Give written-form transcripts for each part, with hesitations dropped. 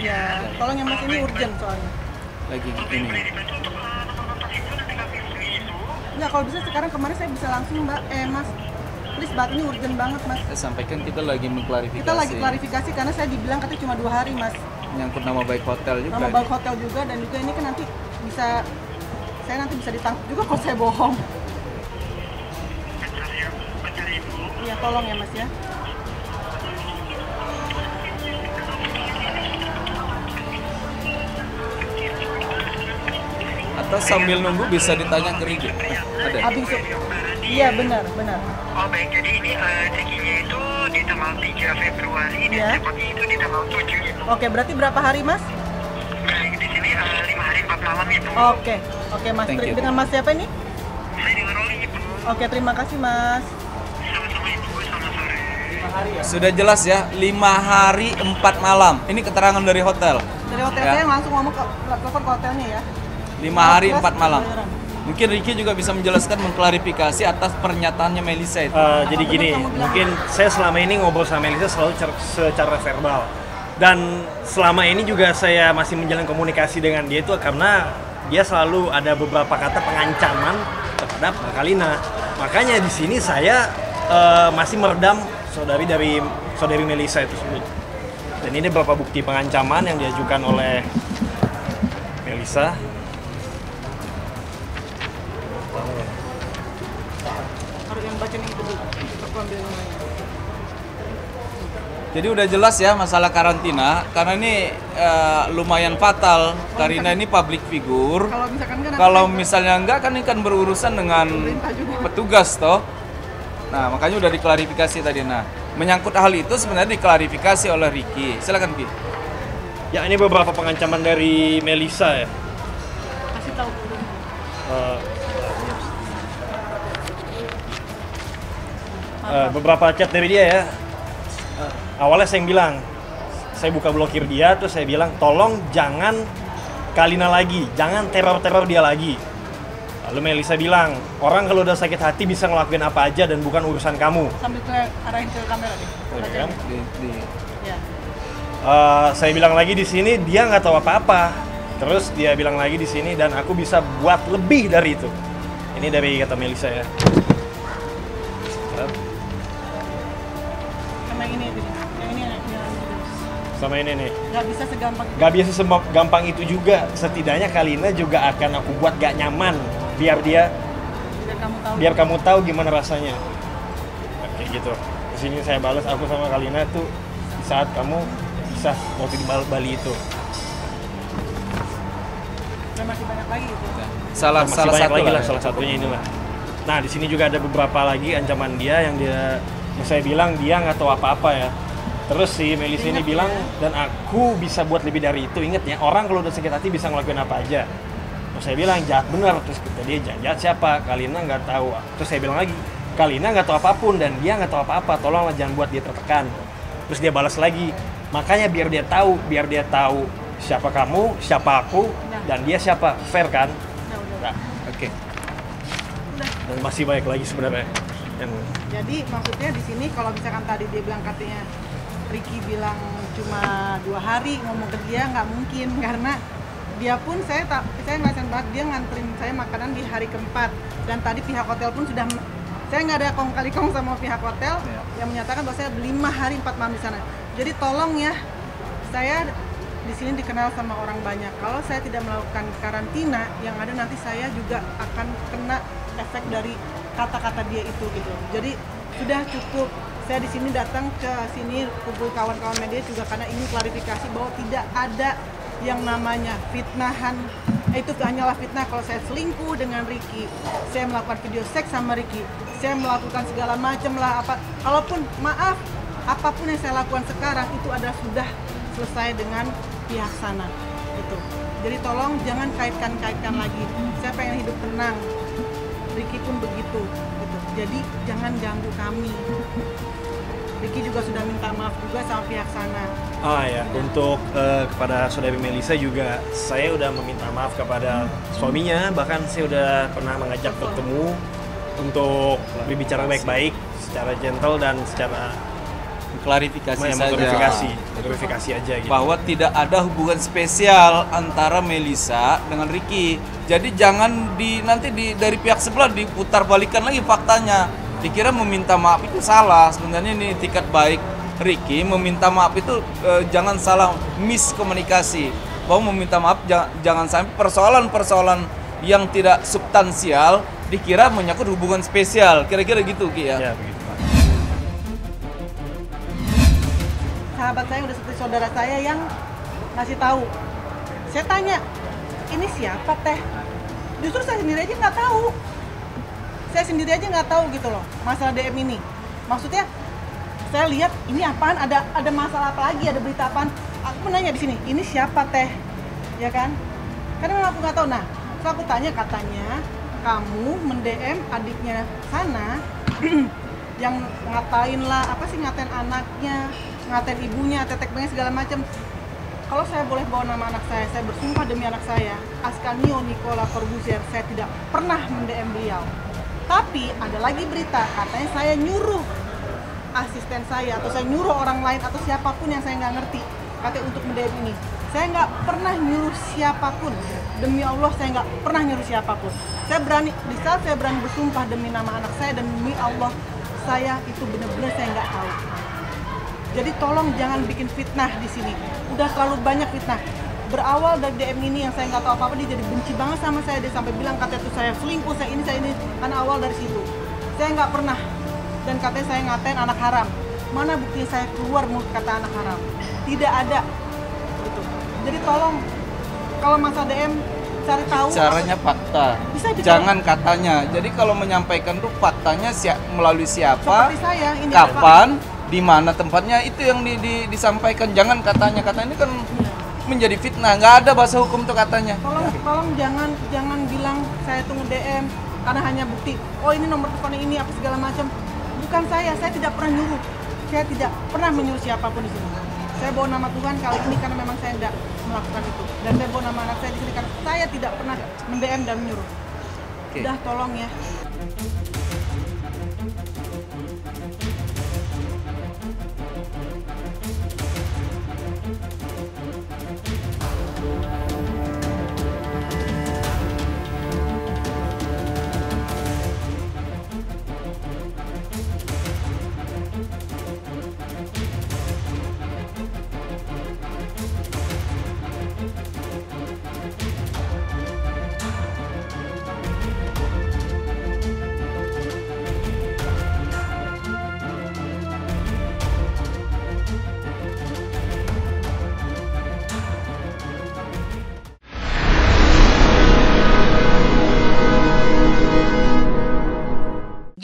Ya, tolong ya Mas, ini urgent soalnya. Lagi ini. Enggak, kalau bisa sekarang, kemarin saya bisa langsung Mbak. Mas, please banget, ini urgent banget Mas. Saya sampaikan kita lagi mengklarifikasi. Kita lagi klarifikasi karena saya dibilang katanya cuma 2 hari Mas. Nyangkut nama baik hotel juga. Nama baik hotel juga, dan juga ini kan nanti bisa, saya nanti bisa ditangkap juga kalau saya bohong. Iya, tolong ya Mas ya. Atau sambil nunggu bisa ditanya ke Riki. Ada. Habis iya benar. Oh baik, jadi ini check-in-nya itu di tanggal 3 Februari dan Ya. check-out-nya itu di tanggal 7 ya. Oke, berarti berapa hari Mas? Nah, di sini 5 hari 4 malam itu. Oke Mas. Thank you. Dengan Mas siapa ini? Saya dengan Roli Ibu. Oke, terima kasih Mas. Sama-sama Ibu, selamat sore. Sudah jelas ya, 5 hari 4 malam. Ini keterangan dari hotel. Dari hotel Ya. saya langsung ngomong ke telepon ke hotelnya ya. 5 hari 4 malam. Bayaran. Mungkin Riki juga bisa menjelaskan, mengklarifikasi atas pernyataannya Melisa itu. Jadi gini, mungkin saya selama ini ngobrol sama Melisa selalu secara verbal. Dan selama ini juga saya masih menjalin komunikasi dengan dia itu karena dia selalu ada beberapa kata pengancaman terhadap Mbak Kalina. Makanya di sini saya masih meredam saudari Melisa itu tersebut. Dan ini beberapa bukti pengancaman yang diajukan oleh Melisa. Harus yang baca ini dulu. Aku ambil namanya. Jadi udah jelas ya masalah karantina, karena ini lumayan fatal. Karina ini public figure. Kalau misalkan kan Kalau misalnya enggak, kan ini kan berurusan dengan Pemerintah juga. petugas toh. Nah, makanya udah diklarifikasi tadi. Nah, menyangkut hal itu sebenarnya diklarifikasi oleh Riki. Silakan Ki. Ya, ini beberapa pengancaman dari Melisa ya. kasih tahu dulu. Beberapa chat dari dia ya. Awalnya saya yang bilang, saya buka blokir dia, terus saya bilang tolong jangan Kalina lagi, jangan teror-teror dia lagi. Lalu Melisa bilang, orang kalau udah sakit hati bisa ngelakuin apa aja dan bukan urusan kamu. Sambil ke arahin ke kamera deh. Ya. Ya. Saya bilang lagi di sini dia nggak tahu apa-apa. Terus dia bilang lagi di sini dan aku bisa buat lebih dari itu. Ini dari kata Melisa ya. Sama yang ini. Yang ini Sama ini nih. nggak bisa segampang. Gak biasa gampang itu juga. Setidaknya Kalina juga akan aku buat gak nyaman biar Kamu tahu. biar kamu tahu gimana rasanya. Kayak gitu. Di sini saya balas aku sama Kalina tuh di saat kamu bisa waktu di Bali itu. Dan masih banyak lagi gitu. Salah Masih banyak satu lagi lah, ya. salah satunya inilah. Nah di sini juga ada beberapa lagi ancaman dia yang saya bilang dia nggak tahu apa-apa ya. Terus si Melisa ini bilang dan aku bisa buat lebih dari itu. Ingat ya, orang kalau udah sakit hati bisa ngelakuin apa aja. Terus saya bilang jahat benar. Terus kata dia jahat siapa? Kalina nggak tahu. Terus saya bilang lagi Kalina nggak tahu apapun dan dia nggak tahu apa-apa. Tolonglah jangan buat dia tertekan. Terus dia balas lagi. Makanya biar dia tahu siapa kamu, siapa aku, dan dia siapa. Fair kan? Udah. Nah, Oke. dan masih banyak lagi sebenarnya. Jadi maksudnya di sini kalau misalkan tadi dia bilang katanya Riki bilang cuma 2 hari ngomong ke dia, nggak mungkin karena dia pun saya ngerasain banget dia nganterin saya makanan di hari keempat dan tadi pihak hotel pun sudah saya nggak ada kong kali kong sama pihak hotel yang menyatakan bahwa saya 5 hari 4 malam di sana. Jadi tolong ya, saya di sini dikenal sama orang banyak. Kalau saya tidak melakukan karantina, yang ada nanti saya juga akan kena efek dari kata-kata dia itu gitu. Jadi sudah cukup. Saya di sini datang ke sini kumpul kawan-kawan media juga karena ingin klarifikasi bahwa tidak ada yang namanya fitnahan. Itu hanyalah fitnah kalau saya selingkuh dengan Riki. Saya melakukan video seks sama Riki. Saya melakukan segala macam lah apa. Kalaupun maaf, apapun yang saya lakukan sekarang itu adalah sudah selesai dengan pihak sana. Itu. Jadi tolong jangan kaitkan-kaitkan lagi. Saya pengen hidup tenang. Riki pun begitu. Gitu. Jadi jangan ganggu kami. Riki juga sudah minta maaf juga sama pihak sana. Ya, untuk kepada saudari Melisa juga saya udah meminta maaf kepada suaminya, bahkan saya udah pernah mengajak bertemu untuk berbicara baik-baik, secara gentle dan secara klarifikasi saja. Klarifikasi aja gitu. Bahwa tidak ada hubungan spesial antara Melisa dengan Ricky. Jadi jangan nanti dari pihak sebelah diputar balikan lagi faktanya. Dikira meminta maaf itu salah. Sebenarnya ini etikat baik Ricky meminta maaf itu jangan salah miskomunikasi. Bahwa meminta maaf jangan sampai persoalan-persoalan yang tidak substansial dikira menyangkut hubungan spesial. Kira-kira gitu Ki ya. Ya begitu Pak. Sahabat saya udah seperti saudara saya yang ngasih tahu. Saya tanya, ini siapa teh? Justru saya sendiri aja nggak tahu. Saya sendiri aja nggak tahu gitu loh masalah DM ini. Maksudnya saya lihat ini apaan? Ada masalah apa lagi? Ada berita apaan? Aku menanya di sini, ini siapa teh? Ya kan? Karena memang aku nggak tahu. Nah, so aku tanya katanya kamu mend-DM adiknya sana yang ngatain lah, apa sih ngatain anaknya, ngatain ibunya, tetek bengek segala macam. Kalau saya boleh bawa nama anak saya bersumpah demi anak saya, Ascanio Nicola Corbuzier, saya tidak pernah mend-DM beliau. Tapi ada lagi berita, katanya saya nyuruh asisten saya, atau saya nyuruh orang lain, atau siapapun yang saya nggak ngerti, katanya untuk mend-DM ini. Saya nggak pernah nyuruh siapapun, demi Allah saya nggak pernah nyuruh siapapun. Saya berani, di saat saya berani bersumpah demi nama anak saya dan demi Allah, saya itu benar-benar saya nggak tahu. Jadi tolong jangan bikin fitnah di sini. Udah terlalu banyak fitnah. Berawal dari DM ini yang saya nggak tahu apa-apa, dia jadi benci banget sama saya. Dia sampai bilang katanya tuh saya selingkuh, saya ini. Karena awal dari situ. Saya nggak pernah. Dan katanya saya ngatain anak haram. Mana buktinya saya keluar mulut kata anak haram? Tidak ada. Gitu. Jadi tolong, kalau masa DM cari tahu. Caranya fakta. Bisa Jangan katanya. Jadi kalau menyampaikan tuh faktanya melalui siapa, seperti saya, ini kapan, di mana tempatnya, itu yang disampaikan. Jangan katanya ini kan menjadi fitnah. Nggak ada bahasa hukum tuh katanya. Tolong jangan bilang saya tuh nge-DM karena hanya bukti. Oh ini nomor teleponnya ini apa segala macam. Bukan saya tidak pernah nyuruh. Saya tidak pernah menyuruh siapapun di sini. Saya bawa nama Tuhan kali ini karena memang saya tidak melakukan itu. Dan saya bawa nama anak saya di sini karena saya tidak pernah mend-DM dan menyuruh. Oke. Udah tolong ya.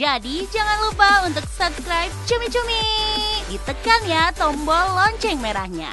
Jadi jangan lupa untuk subscribe Cumi Cumi. Ditekan ya tombol lonceng merahnya.